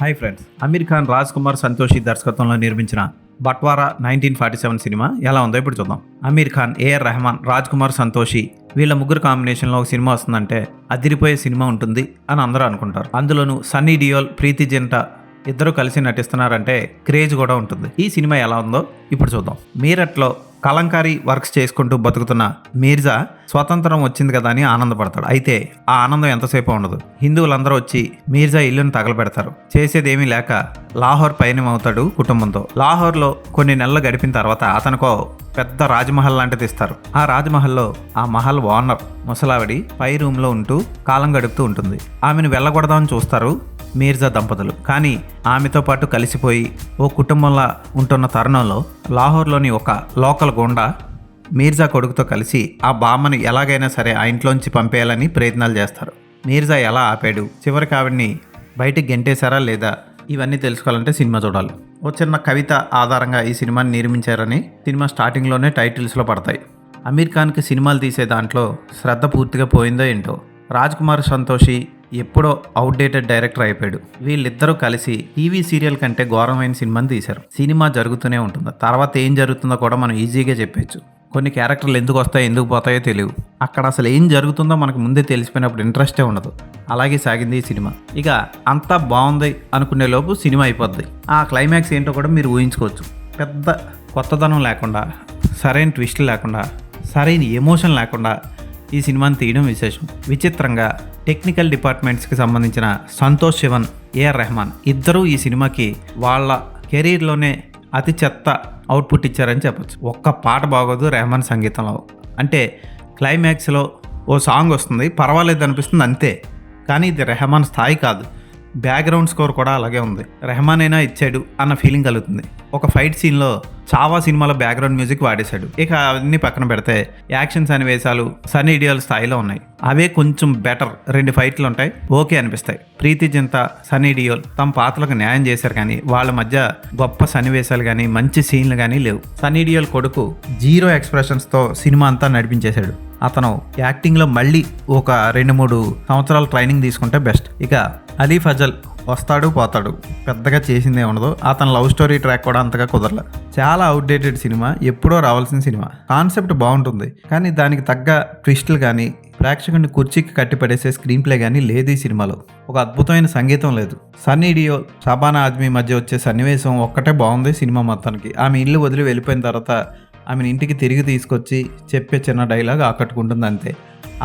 Hi friends, Aamir Khan, Raj Kumar, Santoshi దర్శకత్వంలో నిర్మించిన బట్వారా 1947 cinema ఎలా ఉందో ఇప్పుడు చూద్దాం. అమీర్ ఖాన్, ఏఆర్ రెహమాన్, రాజ్ కుమార్, సంతోషి వీళ్ళ ముగ్గురు కాంబినేషన్లో ఒక సినిమా వస్తుందంటే అదిరిపోయే సినిమా ఉంటుంది అని అందరూ అనుకుంటారు. అందులోనూ సన్నీ డియోల్, ప్రీతి జింటా ఇద్దరు కలిసి నటిస్తున్నారంటే క్రేజ్ కూడా ఉంటుంది. ఈ సినిమా ఎలా ఉందో ఇప్పుడు చూద్దాం. మీరట్లో కలంకారీ వర్క్స్ చేసుకుంటూ బతుకుతున్న మీర్జా స్వతంత్రం వచ్చింది కదా అని ఆనందపడతాడు. అయితే ఆ ఆనందం ఎంతసేపు ఉండదు. హిందువులందరూ వచ్చి మీర్జా ఇల్లును తగలబెడతారు. చేసేదేమీ లేక లాహోర్ పయనం అవుతాడు కుటుంబంతో. లాహోర్లో కొన్ని నెలలు గడిపిన తర్వాత అతనికో పెద్ద రాజ్మహల్ లాంటిది ఇస్తారు. ఆ రాజ్మహల్లో ఆ మహల్ ఓనర్ ముసలావిడి పై రూమ్లో ఉంటూ కాలం గడుపుతూ ఉంటుంది. ఆమెను వెళ్ళగొడదామని చూస్తారు మీర్జా దంపతులు. కానీ ఆమెతో పాటు కలిసిపోయి ఓ కుటుంబంలా ఉంటున్న తరుణంలో లాహోర్లోని ఒక లోకల్ గూండా మీర్జా కొడుకుతో కలిసి ఆ బామ్మని ఎలాగైనా సరే ఆ ఇంట్లోంచి పంపేయాలని ప్రయత్నాలు చేస్తారు. మీర్జా ఎలా ఆపాడు, చివరికి ఆవిడ్ని బయటికి గెంటేశారా లేదా, ఇవన్నీ తెలుసుకోవాలంటే సినిమా చూడాలి. ఓ చిన్న కవిత ఆధారంగా ఈ సినిమాని నిర్మించారని సినిమా స్టార్టింగ్లోనే టైటిల్స్లో పడతాయి. అమీర్ ఖాన్కి సినిమాలు తీసే దాంట్లో శ్రద్ధ పూర్తిగా పోయిందో ఏంటో. రాజ్ కుమార్, సంతోషి ఎప్పుడో అవుట్డేటెడ్ డైరెక్టర్ అయిపోయాడు. వీళ్ళిద్దరూ కలిసి టీవీ సీరియల్ కంటే ఘోరమైన సినిమాని తీశారు. సినిమా జరుగుతూనే ఉంటుంది, తర్వాత ఏం జరుగుతుందో కూడా మనం ఈజీగా చెప్పచ్చు. కొన్ని క్యారెక్టర్లు ఎందుకు వస్తాయో ఎందుకు పోతాయో తెలియవు. అక్కడ అసలు ఏం జరుగుతుందో మనకు ముందే తెలిసిపోయినప్పుడు ఇంట్రెస్టే ఉండదు. అలాగే సాగింది ఈ సినిమా. ఇక అంతా బాగుంది అనుకునే లోపు సినిమా అయిపోద్ది. ఆ క్లైమాక్స్ ఏంటో కూడా మీరు ఊహించుకోవచ్చు. పెద్ద కొత్తదనం లేకుండా, సరైన ట్విస్ట్ లేకుండా, సరైన ఎమోషన్ లేకుండా ఈ సినిమాని తీయడం విశేషం. విచిత్రంగా టెక్నికల్ డిపార్ట్మెంట్స్కి సంబంధించిన సంతోష్ శివన్, ఏఆర్ రెహమాన్ ఇద్దరూ ఈ సినిమాకి వాళ్ళ కెరీర్లోనే అతి చెత్త అవుట్పుట్ ఇచ్చారని చెప్పచ్చు. ఒక్క పాట బాగోదు రెహమాన్ సంగీతంలో. అంటే క్లైమాక్స్లో ఓ సాంగ్ వస్తుంది, పర్వాలేదు అనిపిస్తుంది అంతే. కానీ ఇది రెహమాన్ స్థాయి కాదు. బ్యాక్గ్రౌండ్ స్కోర్ కూడా అలాగే ఉంది. రెహమాన్ అయినా ఇచ్చాడు అన్న ఫీలింగ్ కలుగుతుంది. ఒక ఫైట్ సీన్లో చావా సినిమాలో బ్యాక్గ్రౌండ్ మ్యూజిక్ వాడేశాడు. ఇక అవన్నీ పక్కన పెడితే యాక్షన్ సన్నివేశాలు సన్నీ డియోల్ స్థాయిలో ఉన్నాయి. అవే కొంచెం బెటర్. 2 ఫైట్లు ఉంటాయి, ఓకే అనిపిస్తాయి. ప్రీతి జింటా, సన్నీ డియోల్ తమ పాత్రలకు న్యాయం చేశారు, కానీ వాళ్ళ మధ్య గొప్ప సన్నివేశాలు కానీ మంచి సీన్లు కానీ లేవు. సన్నీ డియోల్ కొడుకు 0 ఎక్స్ప్రెషన్స్తో సినిమా అంతా నడిపించేశాడు. అతను యాక్టింగ్లో మళ్ళీ ఒక 2-3 సంవత్సరాలు ట్రైనింగ్ తీసుకుంటే బెస్ట్. ఇక అలీ ఫజల్ వస్తాడు పోతాడు, పెద్దగా చేసిందే ఉండదు. అతని లవ్ స్టోరీ ట్రాక్ కూడా అంతగా కుదరలే. చాలా అవుట్డేటెడ్ సినిమా, ఎప్పుడో రావాల్సిన సినిమా. కాన్సెప్ట్ బాగుంటుంది, కానీ దానికి తగ్గ ట్విస్టులు కానీ ప్రేక్షకుడిని కుర్చీకి కట్టి పడేసే స్క్రీన్ ప్లే కానీ లేదు ఈ సినిమాలో. ఒక అద్భుతమైన సంగీతం లేదు. సన్నీ డియోల్, షబానా ఆజ్మీ మధ్య వచ్చే సన్నివేశం ఒక్కటే బాగుంది సినిమా మొత్తానికి. ఆమె ఇల్లు వదిలి వెళ్ళిపోయిన తర్వాత ఆమెను ఇంటికి తిరిగి తీసుకొచ్చి చెప్పే చిన్న డైలాగ్ ఆకట్టుకుంటుంది అంతే.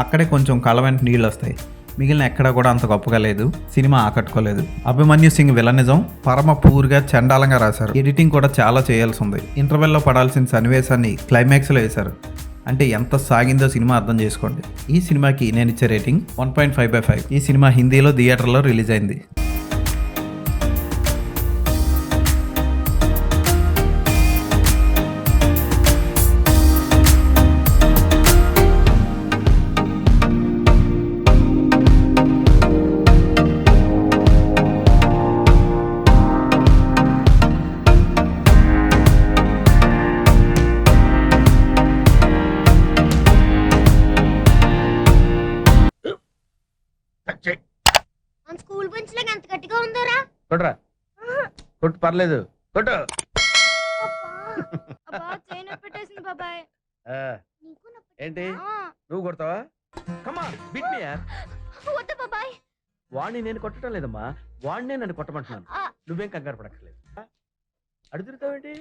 అక్కడే కొంచెం కలవెంట నీళ్ళు వస్తాయి. మిగిలిన ఎక్కడా కూడా అంత గొప్పగా లేదు. సినిమా ఆకట్టుకోలేదు. అభిమన్యు సింగ్ విలనిజం పరమ పూర్గా చండాలంగా రాశారు. ఎడిటింగ్ కూడా చాలా చేయాల్సి ఉంది. ఇంటర్వెల్లో పడాల్సిన సన్నివేశాన్ని క్లైమాక్స్లో వేశారు. అంటే ఎంత సాగిందో సినిమా అర్థం చేసుకోండి. ఈ సినిమాకి నేను ఇచ్చే రేటింగ్ 1.5/5. ఈ సినిమా హిందీలో థియేటర్లో రిలీజ్ అయింది. మన స్కూల్ బెంచ్ లాగా ఎంత గట్టిగా ఉందోరా. కొట్రా, కొట్టు, పర్లేదు, కొట్టు. అబ్బా చైన్ పెట్టేసింది బాబాయ్. నీకు నొప్పి. ఏంటి నువ్వు కొడతావా? కమా బిట్ మీ యార్. వద్దు బాబాయ్. వాణ్ణి నేను కొట్టడం లేదమ్మా, వాణ్ణే నన్ను కొట్టమంటున్నాను. నువ్వేం కంగారు పడక్కర్లేదు. అడుగుతావేంటి?